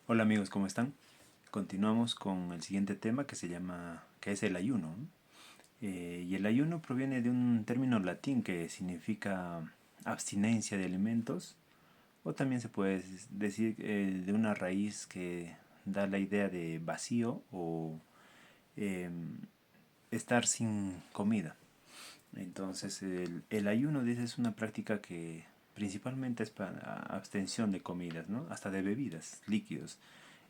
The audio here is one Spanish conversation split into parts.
Hola amigos, ¿cómo están? Continuamos con el siguiente tema que es el ayuno, ¿no? Y el ayuno proviene de un término latín que significa abstinencia de alimentos, o también se puede decir de una raíz que da la idea de vacío o eh, estar sin comida. Entonces el ayuno dice, es una práctica que principalmente es para abstención de comidas, ¿no? Hasta de bebidas, líquidos.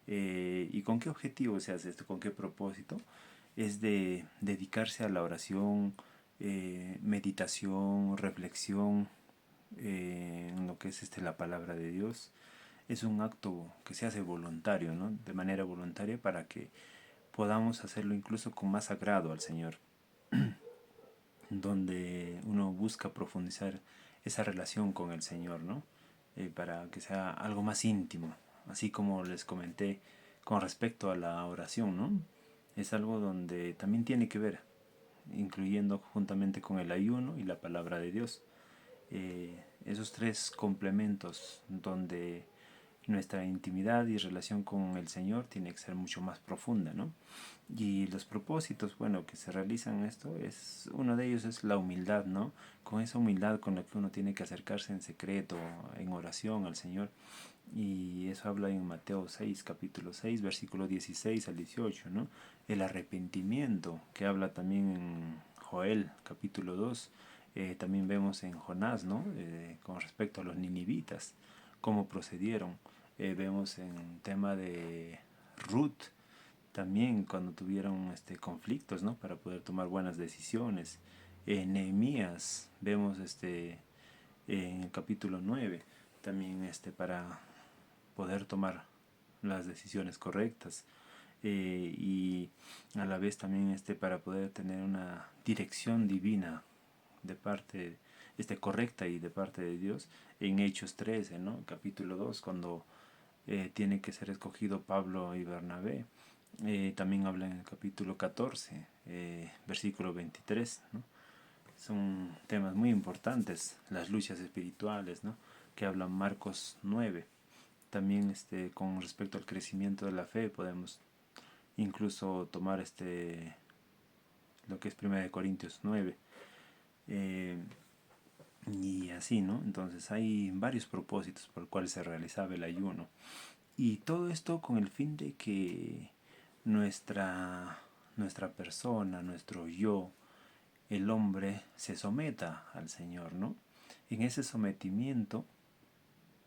¿Y con qué objetivo se hace esto? ¿Con qué propósito? Es de dedicarse a la oración, meditación, reflexión en lo que es la palabra de Dios. Es un acto que se hace voluntario, ¿no? De manera voluntaria para que podamos hacerlo incluso con más agrado al Señor, donde uno busca profundizar esa relación con el Señor, ¿no? Para que sea algo más íntimo, así como les comenté con respecto a la oración, ¿no? Es algo donde también tiene que ver, incluyendo juntamente con el ayuno y la palabra de Dios. Esos tres complementos donde nuestra intimidad y relación con el Señor tiene que ser mucho más profunda, ¿no? Y los propósitos, bueno, que se realizan en esto, uno de ellos es la humildad, ¿no? Con esa humildad con la que uno tiene que acercarse en secreto, en oración al Señor. Y eso habla en Mateo 6, capítulo 6, versículo 16 al 18, ¿no? El arrepentimiento, que habla también en Joel, capítulo 2. También vemos en Jonás, ¿no? Con respecto a los ninivitas, cómo procedieron. Vemos en tema de Ruth, también cuando tuvieron conflictos, ¿no? Para poder tomar buenas decisiones. En Nehemías vemos en el capítulo 9 también para poder tomar las decisiones correctas, y a la vez también para poder tener una dirección divina de parte correcta y de parte de Dios en Hechos 13, ¿no? Capítulo 2, cuando tiene que ser escogido Pablo y Bernabé. También habla en el capítulo 14, versículo 23, ¿no? Son temas muy importantes, las luchas espirituales, ¿no? Que hablan Marcos 9. También con respecto al crecimiento de la fe podemos incluso tomar lo que es 1 Corintios 9, eh, y así, ¿no? Entonces hay varios propósitos por los cuales se realizaba el ayuno. Y todo esto con el fin de que nuestra, nuestra persona, nuestro yo, el hombre, se someta al Señor, ¿no? En ese sometimiento,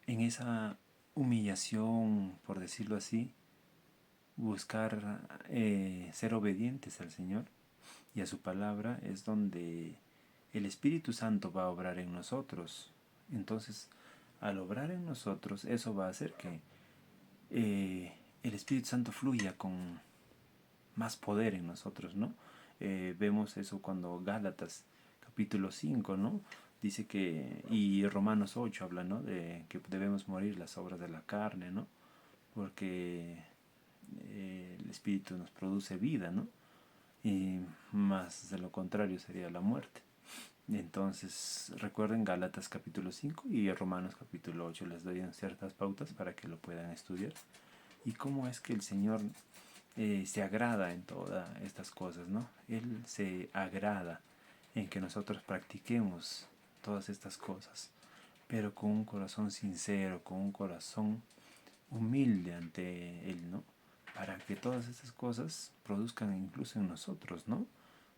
en esa humillación, por decirlo así, buscar ser obedientes al Señor y a su palabra, es donde el Espíritu Santo va a obrar en nosotros. Entonces, al obrar en nosotros, eso va a hacer que el Espíritu Santo fluya con más poder en nosotros, ¿no? Vemos eso cuando Gálatas capítulo 5, ¿no? Dice que, y Romanos 8 habla, ¿no? De que debemos morir las obras de la carne, ¿no? Porque el Espíritu nos produce vida, ¿no? Y más de lo contrario sería la muerte. Entonces, recuerden Gálatas capítulo 5 y Romanos capítulo 8, les doy ciertas pautas para que lo puedan estudiar. Y cómo es que el Señor se agrada en todas estas cosas, ¿no? Él se agrada en que nosotros practiquemos todas estas cosas, pero con un corazón sincero, con un corazón humilde ante Él, ¿no? Para que todas estas cosas produzcan incluso en nosotros, ¿no?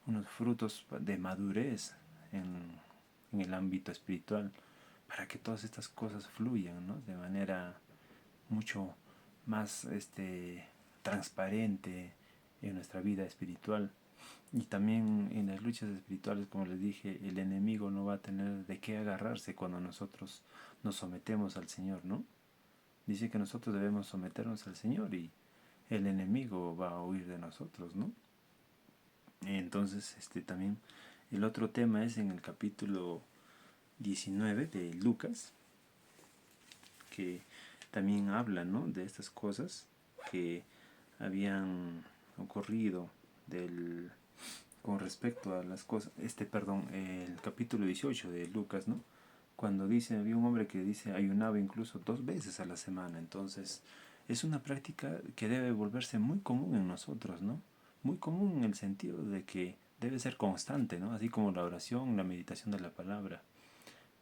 Unos frutos de madurez en el ámbito espiritual, para que todas estas cosas fluyan, ¿no? De manera mucho más transparente en nuestra vida espiritual. Y también en las luchas espirituales, como les dije, el enemigo no va a tener de qué agarrarse cuando nosotros nos sometemos al Señor, ¿no? Dice que nosotros debemos someternos al Señor y el enemigo va a huir de nosotros, ¿no? Entonces, también el otro tema es en el capítulo 19 de Lucas, que también habla, ¿no? De estas cosas que habían ocurrido con respecto a las cosas, perdón, el capítulo 18 de Lucas, ¿no? Cuando dice, había un hombre que dice ayunaba incluso 2 veces a la semana. Entonces es una práctica que debe volverse muy común en nosotros, ¿no? Muy común en el sentido de que debe ser constante, ¿no? Así como la oración, la meditación de la palabra,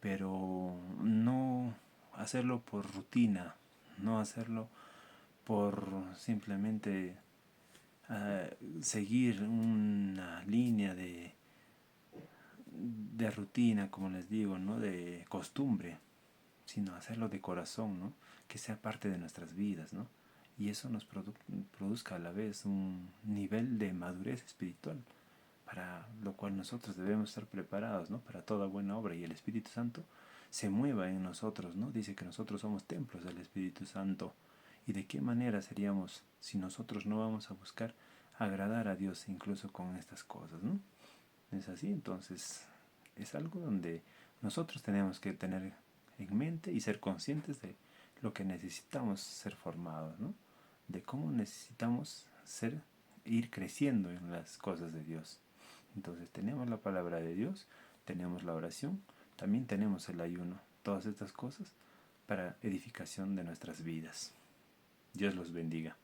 pero no hacerlo por rutina, no hacerlo por simplemente seguir una línea de rutina, como les digo, ¿no? De costumbre, sino hacerlo de corazón, ¿no? Que sea parte de nuestras vidas, ¿no? Y eso nos produzca a la vez un nivel de madurez espiritual, para lo cual nosotros debemos estar preparados, ¿no? Para toda buena obra, y el Espíritu Santo se mueva en nosotros, ¿no? Dice que nosotros somos templos del Espíritu Santo. ¿Y de qué manera seríamos si nosotros no vamos a buscar agradar a Dios incluso con estas cosas, ¿no? Es así, entonces es algo donde nosotros tenemos que tener en mente y ser conscientes de lo que necesitamos ser formados, ¿no? De cómo necesitamos ser, ir creciendo en las cosas de Dios. Entonces tenemos la palabra de Dios, tenemos la oración, también tenemos el ayuno, todas estas cosas para edificación de nuestras vidas. Dios los bendiga.